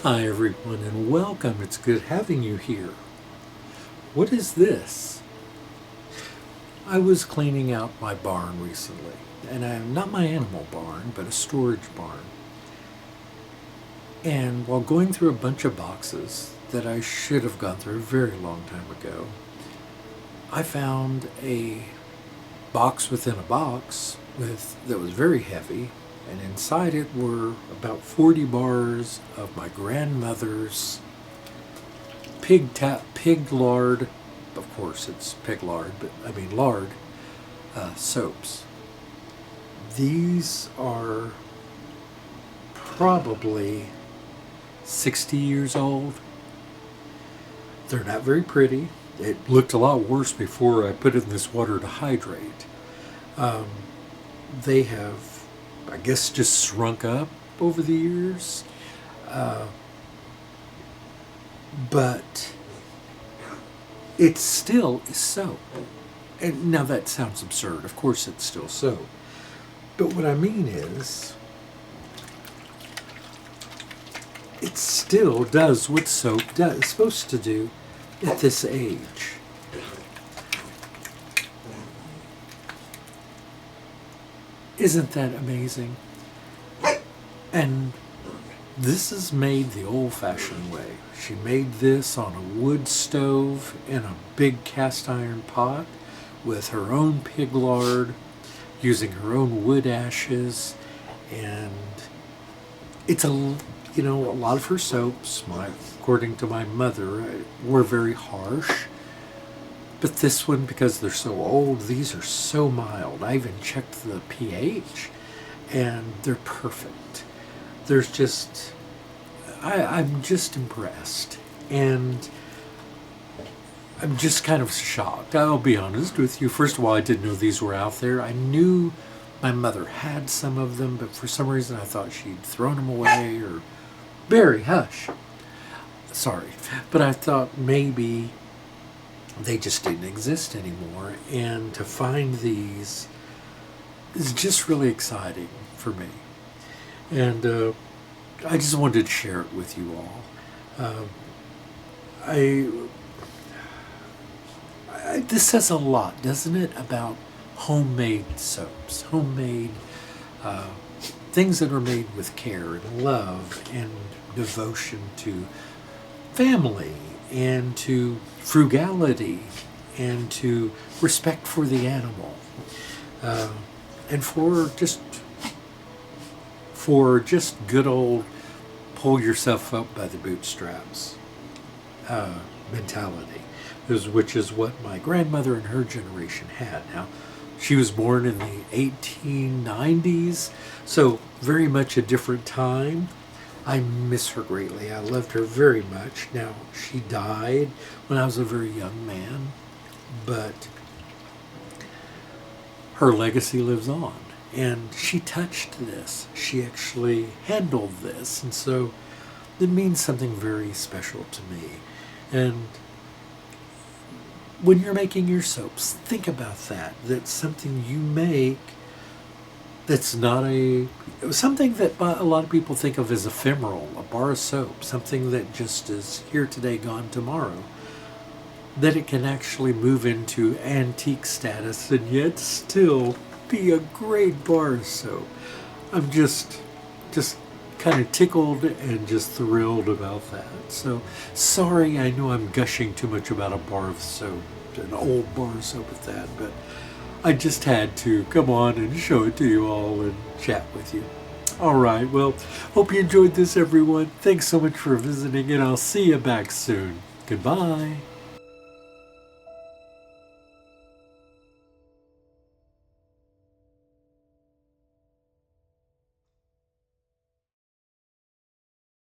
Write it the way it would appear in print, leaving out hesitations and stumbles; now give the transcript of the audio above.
Hi everyone and welcome. It's good having you here. What is this? I was cleaning out my barn recently, and not my animal barn, but a storage barn. And while going through a bunch of boxes that I should have gone through a very long time ago, I found a box within a box that was very heavy, and inside it were about 40 bars of my grandmother's pig lard, of course it's pig lard, but I mean lard, soaps. These are probably 60 years old. They're not very pretty. It looked a lot worse before I put in this water to hydrate. They have, I guess, just shrunk up over the years. But it still is soap. And now that sounds absurd. Of course it's still soap. But what I mean is, it still does what soap is supposed to do at this age. Isn't that amazing? And this is made the old-fashioned way. She made this on a wood stove in a big cast iron pot with her own pig lard, using her own wood ashes, and it's a lot of her soaps, according to my mother, were very harsh. But this one, because they're so old, these are so mild. I even checked the pH, and they're perfect. There's just, I'm just impressed. And I'm just kind of shocked. I'll be honest with you. First of all, I didn't know these were out there. I knew my mother had some of them, but for some reason I thought she'd thrown them away or, Barry, hush. Sorry. But I thought maybe they just didn't exist anymore, and to find these is just really exciting for me. And I just wanted to share it with you all. This says a lot, doesn't it, about homemade soaps, homemade things that are made with care and love and devotion to family and to frugality and to respect for the animal, and for just good old pull yourself up by the bootstraps mentality, which is what my grandmother and her generation had. Now, she was born in the 1890s, so very much a different time. I miss her greatly. I loved her very much. Now, she died when I was a very young man, but her legacy lives on. And she touched this. She actually handled this. And so it means something very special to me. And when you're making your soaps, think about that. That's something you make that's not something that a lot of people think of as ephemeral, a bar of soap, something that just is here today, gone tomorrow, that it can actually move into antique status and yet still be a great bar of soap. I'm just kind of tickled and just thrilled about that. So sorry, I know I'm gushing too much about a bar of soap, an old bar of soap at that, but I just had to come on and show it to you all and chat with you. All right, well, hope you enjoyed this, everyone. Thanks so much for visiting, and I'll see you back soon. Goodbye.